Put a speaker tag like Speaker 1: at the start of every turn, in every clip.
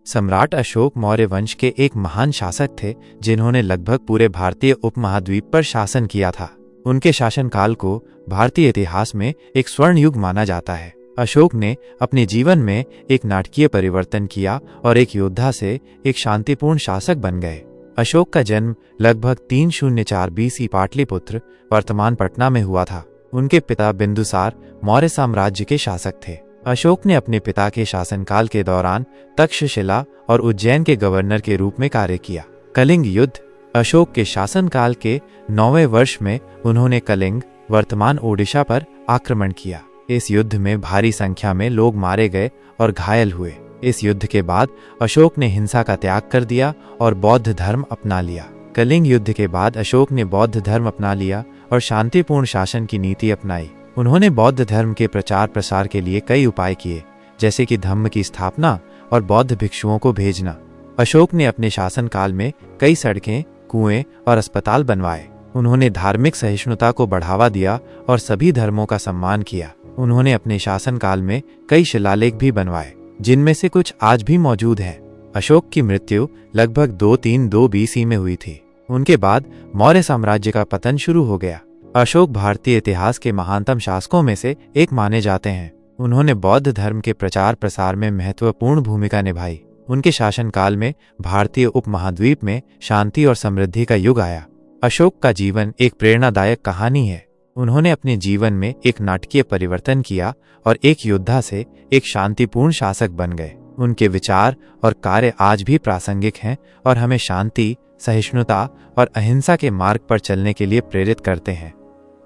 Speaker 1: सम्राट अशोक मौर्य वंश के एक महान शासक थे जिन्होंने लगभग पूरे भारतीय उपमहाद्वीप पर शासन किया था। उनके शासनकाल को भारतीय इतिहास में एक स्वर्ण युग माना जाता है। अशोक ने अपने जीवन में एक नाटकीय परिवर्तन किया और एक योद्धा से एक शांतिपूर्ण शासक बन गए। अशोक का जन्म लगभग 304 BC पाटलिपुत्र वर्तमान पटना में हुआ था। उनके पिता बिंदुसार मौर्य साम्राज्य के शासक थे। अशोक ने अपने पिता के शासनकाल के दौरान तक्षशिला और उज्जैन के गवर्नर के रूप में कार्य किया। कलिंग युद्ध। अशोक के शासनकाल के 9वें वर्ष में उन्होंने कलिंग वर्तमान ओडिशा पर आक्रमण किया। इस युद्ध में भारी संख्या में लोग मारे गए और घायल हुए। इस युद्ध के बाद अशोक ने हिंसा का त्याग कर दिया और बौद्ध धर्म अपना लिया। कलिंग युद्ध के बाद अशोक ने बौद्ध धर्म अपना लिया और शांतिपूर्ण शासन की नीति अपनाई। उन्होंने बौद्ध धर्म के प्रचार प्रसार के लिए कई उपाय किए, जैसे कि धम्म की स्थापना और बौद्ध भिक्षुओं को भेजना। अशोक ने अपने शासनकाल में कई सड़कें, कुएं और अस्पताल बनवाए। उन्होंने धार्मिक सहिष्णुता को बढ़ावा दिया और सभी धर्मों का सम्मान किया। उन्होंने अपने शासनकाल में कई शिलालेख भी बनवाए, जिनमें से कुछ आज भी मौजूद हैं। अशोक की मृत्यु लगभग 232 BC में हुई थी। उनके बाद मौर्य साम्राज्य का पतन शुरू हो गया। अशोक भारतीय इतिहास के महानतम शासकों में से एक माने जाते हैं। उन्होंने बौद्ध धर्म के प्रचार प्रसार में महत्वपूर्ण भूमिका निभाई। उनके शासनकाल में भारतीय उपमहाद्वीप में शांति और समृद्धि का युग आया। अशोक का जीवन एक प्रेरणादायक कहानी है। उन्होंने अपने जीवन में एक नाटकीय परिवर्तन किया और एक योद्धा से एक शांतिपूर्ण शासक बन गए। उनके विचार और कार्य आज भी प्रासंगिक हैं और हमें शांति, सहिष्णुता और अहिंसा के मार्ग पर चलने के लिए प्रेरित करते हैं।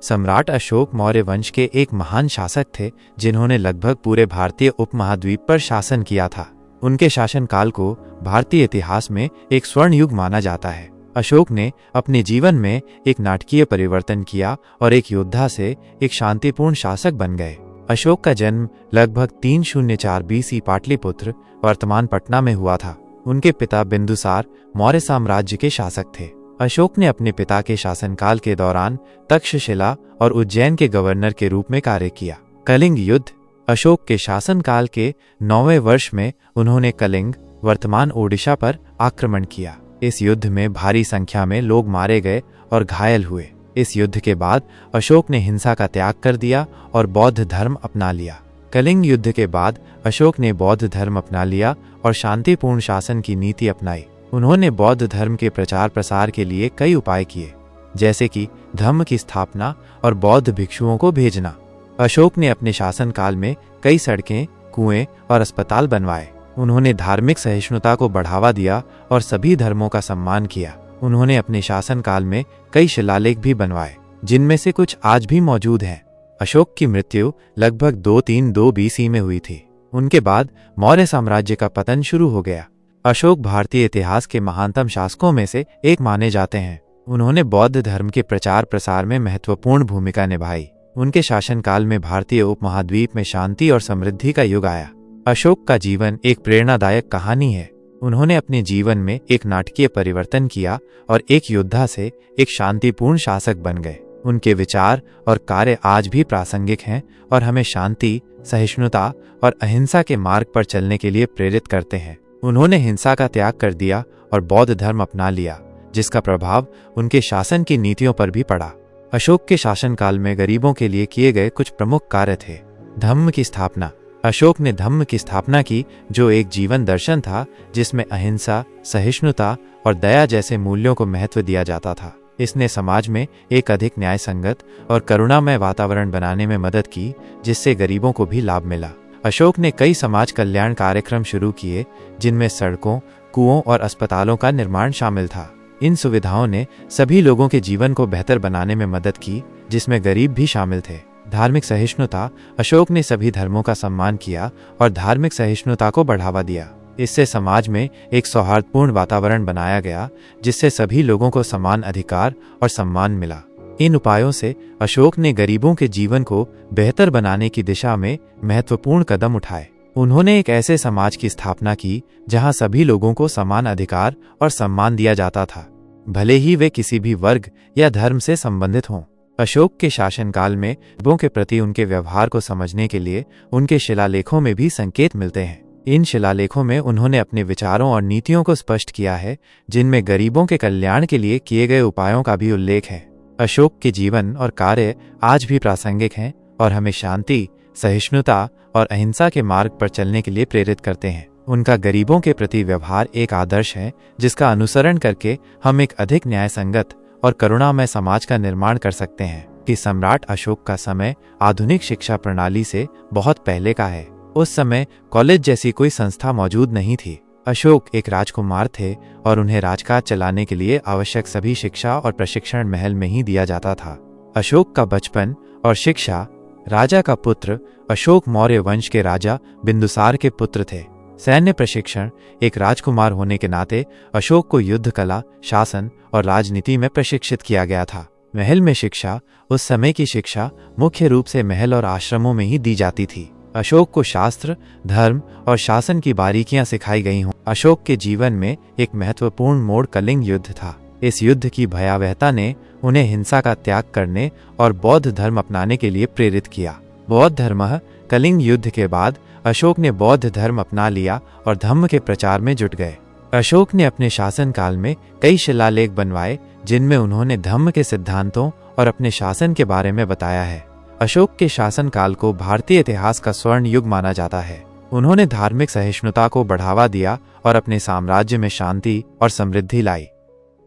Speaker 1: सम्राट अशोक मौर्य वंश के एक महान शासक थे जिन्होंने लगभग पूरे भारतीय उपमहाद्वीप पर शासन किया था। उनके शासनकाल को भारतीय इतिहास में एक स्वर्ण युग माना जाता है। अशोक ने अपने जीवन में एक नाटकीय परिवर्तन किया और एक योद्धा से एक शांतिपूर्ण शासक बन गए। अशोक का जन्म लगभग 304 BC पाटलिपुत्र वर्तमान पटना में हुआ था। उनके पिता बिंदुसार मौर्य साम्राज्य के शासक थे। अशोक ने अपने पिता के शासनकाल के दौरान तक्षशिला और उज्जैन के गवर्नर के रूप में कार्य किया। कलिंग युद्ध। अशोक के शासनकाल के 9वें वर्ष में उन्होंने कलिंग वर्तमान ओडिशा पर आक्रमण किया। इस युद्ध में भारी संख्या में लोग मारे गए और घायल हुए। इस युद्ध के बाद अशोक ने हिंसा का त्याग कर दिया और बौद्ध धर्म अपना लिया। कलिंग युद्ध के बाद अशोक ने बौद्ध धर्म अपना लिया और शांतिपूर्ण शासन की नीति अपनाई। उन्होंने बौद्ध धर्म के प्रचार प्रसार के लिए कई उपाय किए, जैसे कि धम्म की स्थापना और बौद्ध भिक्षुओं को भेजना। अशोक ने अपने शासनकाल में कई सड़कें, कुएं और अस्पताल बनवाए। उन्होंने धार्मिक सहिष्णुता को बढ़ावा दिया और सभी धर्मों का सम्मान किया। उन्होंने अपने शासनकाल में कई शिलालेख भी बनवाए, जिनमें से कुछ आज भी मौजूद हैं। अशोक की मृत्यु लगभग 232 BC में हुई थी। उनके बाद मौर्य साम्राज्य का पतन शुरू हो गया। अशोक भारतीय इतिहास के महानतम शासकों में से एक माने जाते हैं। उन्होंने बौद्ध धर्म के प्रचार प्रसार में महत्वपूर्ण भूमिका निभाई। उनके शासनकाल में भारतीय उपमहाद्वीप में शांति और समृद्धि का युग आया। अशोक का जीवन एक प्रेरणादायक कहानी है। उन्होंने अपने जीवन में एक नाटकीय परिवर्तन किया और एक योद्धा से एक शांतिपूर्ण शासक बन गए। उनके विचार और कार्य आज भी प्रासंगिक हैं और हमें शांति, सहिष्णुता और अहिंसा के मार्ग पर चलने के लिए प्रेरित करते हैं। उन्होंने हिंसा का त्याग कर दिया और बौद्ध धर्म अपना लिया, जिसका प्रभाव उनके शासन की नीतियों पर भी पड़ा। अशोक के शासनकाल में गरीबों के लिए किए गए कुछ प्रमुख कार्य थे। धम्म की स्थापना। अशोक ने धम्म की स्थापना की, जो एक जीवन दर्शन था जिसमें अहिंसा, सहिष्णुता और दया जैसे मूल्यों को महत्व दिया जाता था। इसने समाज में एक अधिक न्याय संगत और करुणामय वातावरण बनाने में मदद की, जिससे गरीबों को भी लाभ मिला। अशोक ने कई समाज कल्याण कार्यक्रम शुरू किए, जिनमें सड़कों, कुओं और अस्पतालों का निर्माण शामिल था। इन सुविधाओं ने सभी लोगों के जीवन को बेहतर बनाने में मदद की, जिसमें गरीब भी शामिल थे। धार्मिक सहिष्णुता। अशोक ने सभी धर्मों का सम्मान किया और धार्मिक सहिष्णुता को बढ़ावा दिया। इससे समाज में एक सौहार्दपूर्ण वातावरण बनाया गया, जिससे सभी लोगों को समान अधिकार और सम्मान मिला। इन उपायों से अशोक ने गरीबों के जीवन को बेहतर बनाने की दिशा में महत्वपूर्ण कदम उठाए। उन्होंने एक ऐसे समाज की स्थापना की जहां सभी लोगों को समान अधिकार और सम्मान दिया जाता था, भले ही वे किसी भी वर्ग या धर्म से संबंधित हों। अशोक के शासनकाल में गरीबों के प्रति उनके व्यवहार को समझने के लिए उनके शिलालेखों में भी संकेत मिलते हैं। इन शिलालेखों में उन्होंने अपने विचारों और नीतियों को स्पष्ट किया है, जिनमें गरीबों के कल्याण के लिए किए गए उपायों का भी उल्लेख है। अशोक के जीवन और कार्य आज भी प्रासंगिक हैं और हमें शांति, सहिष्णुता और अहिंसा के मार्ग पर चलने के लिए प्रेरित करते हैं। उनका गरीबों के प्रति व्यवहार एक आदर्श है, जिसका अनुसरण करके हम एक अधिक न्यायसंगत और करुणामय समाज का निर्माण कर सकते हैं। कि सम्राट अशोक का समय आधुनिक शिक्षा प्रणाली से बहुत पहले का है। उस समय कॉलेज जैसी कोई संस्था मौजूद नहीं थी। अशोक एक राजकुमार थे और उन्हें राजकाज चलाने के लिए आवश्यक सभी शिक्षा और प्रशिक्षण महल में ही दिया जाता था। अशोक का बचपन और शिक्षा। राजा का पुत्र अशोक मौर्य वंश के राजा बिंदुसार के पुत्र थे। सैन्य प्रशिक्षण। एक राजकुमार होने के नाते अशोक को युद्ध कला, शासन और राजनीति में प्रशिक्षित किया गया था। महल में शिक्षा। उस समय की शिक्षा मुख्य रूप से महल और आश्रमों में ही दी जाती थी। अशोक को शास्त्र, धर्म और शासन की बारीकियां सिखाई गई हों। अशोक के जीवन में एक महत्वपूर्ण मोड़ कलिंग युद्ध था। इस युद्ध की भयावहता ने उन्हें हिंसा का त्याग करने और बौद्ध धर्म अपनाने के लिए प्रेरित किया। बौद्ध धर्म। कलिंग युद्ध के बाद अशोक ने बौद्ध धर्म अपना लिया और धम्म के प्रचार में जुट गए। अशोक ने अपने शासनकाल में कई शिलालेख बनवाए, जिनमें उन्होंने धम्म के सिद्धांतों और अपने शासन के बारे में बताया है। अशोक के शासनकाल को भारतीय इतिहास का स्वर्ण युग माना जाता है। उन्होंने धार्मिक सहिष्णुता को बढ़ावा दिया और अपने साम्राज्य में शांति और समृद्धि लाई।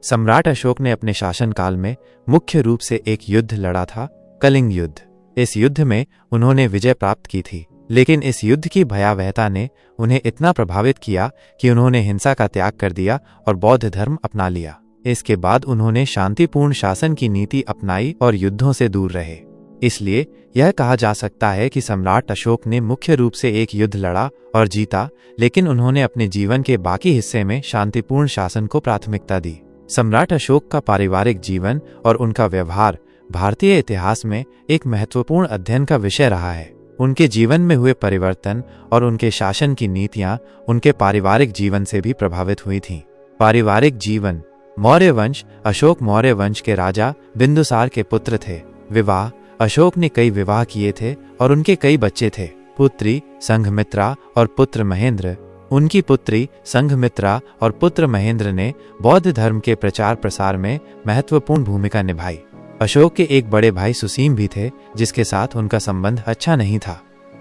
Speaker 1: सम्राट अशोक ने अपने शासनकाल में मुख्य रूप से एक युद्ध लड़ा था, कलिंग युद्ध। इस युद्ध में उन्होंने विजय प्राप्त की थी, लेकिन इस युद्ध की भयावहता ने उन्हें इतना प्रभावित किया कि उन्होंने हिंसा का त्याग कर दिया और बौद्ध धर्म अपना लिया। इसके बाद उन्होंने शांतिपूर्ण शासन की नीति अपनाई और युद्धों से दूर रहे। इसलिए यह कहा जा सकता है कि सम्राट अशोक ने मुख्य रूप से एक युद्ध लड़ा और जीता, लेकिन उन्होंने अपने जीवन के बाकी हिस्से में शांतिपूर्ण शासन को प्राथमिकता दी। सम्राट अशोक का पारिवारिक जीवन और उनका व्यवहार भारतीय इतिहास में एक महत्वपूर्ण अध्ययन का विषय रहा है। उनके जीवन में हुए परिवर्तन और उनके शासन की नीतियां उनके पारिवारिक जीवन से भी प्रभावित हुई थीं। पारिवारिक जीवन। मौर्य वंश। अशोक मौर्य वंश के राजा बिंदुसार के पुत्र थे। विवाह। अशोक ने कई विवाह किए थे और उनके कई बच्चे थे। पुत्री संघमित्रा और पुत्र महेंद्र। उनकी पुत्री संघमित्रा और पुत्र महेंद्र ने बौद्ध धर्म के प्रचार प्रसार में महत्वपूर्ण भूमिका निभाई। अशोक के एक बड़े भाई सुसीम भी थे, जिसके साथ उनका संबंध अच्छा नहीं था।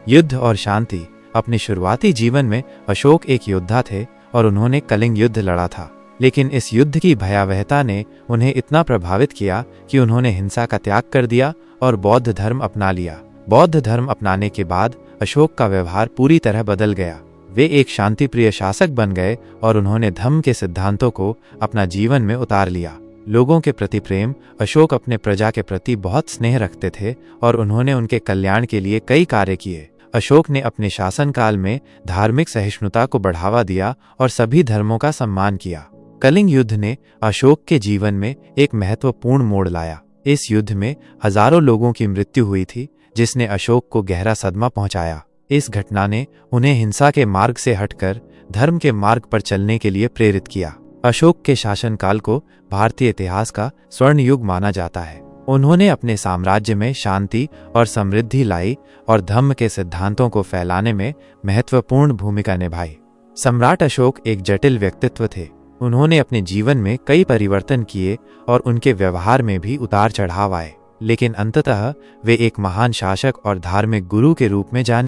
Speaker 1: युद्ध और शांति। अपने शुरुआती जीवन में अशोक एक योद्धा थे और उन्होंने कलिंग युद्ध लड़ा था, लेकिन इस युद्ध की भयावहता ने उन्हें इतना प्रभावित किया कि उन्होंने हिंसा का त्याग कर दिया और बौद्ध धर्म अपना लिया। बौद्ध धर्म अपनाने के बाद अशोक का व्यवहार पूरी तरह बदल गया। वे एक शांतिप्रिय शासक बन गए और उन्होंने धम्म के सिद्धांतों को अपना जीवन में उतार लिया। लोगों के प्रति प्रेम। अशोक अपने प्रजा के प्रति बहुत स्नेह रखते थे और उन्होंने उनके कल्याण के लिए कई कार्य किए। अशोक ने अपने शासनकाल में धार्मिक सहिष्णुता को बढ़ावा दिया और सभी धर्मों का सम्मान किया। कलिंग युद्ध ने अशोक के जीवन में एक महत्वपूर्ण मोड़ लाया। इस युद्ध में हजारों लोगों की मृत्यु हुई थी, जिसने अशोक को गहरा सदमा पहुंचाया। इस घटना ने उन्हें हिंसा के मार्ग से हटकर धर्म के मार्ग पर चलने के लिए प्रेरित किया। अशोक के शासनकाल को भारतीय इतिहास का स्वर्ण युग माना जाता है। उन्होंने अपने साम्राज्य में शांति और समृद्धि लाई और धम्म के सिद्धांतों को फैलाने में महत्वपूर्ण भूमिका निभाई। सम्राट अशोक एक जटिल व्यक्तित्व थे। उन्होंने अपने जीवन में कई परिवर्तन किए और उनके व्यवहार में भी उतार चढ़ाव आए, लेकिन अंततः वे एक महान शासक और धार्मिक गुरु के रूप में जाने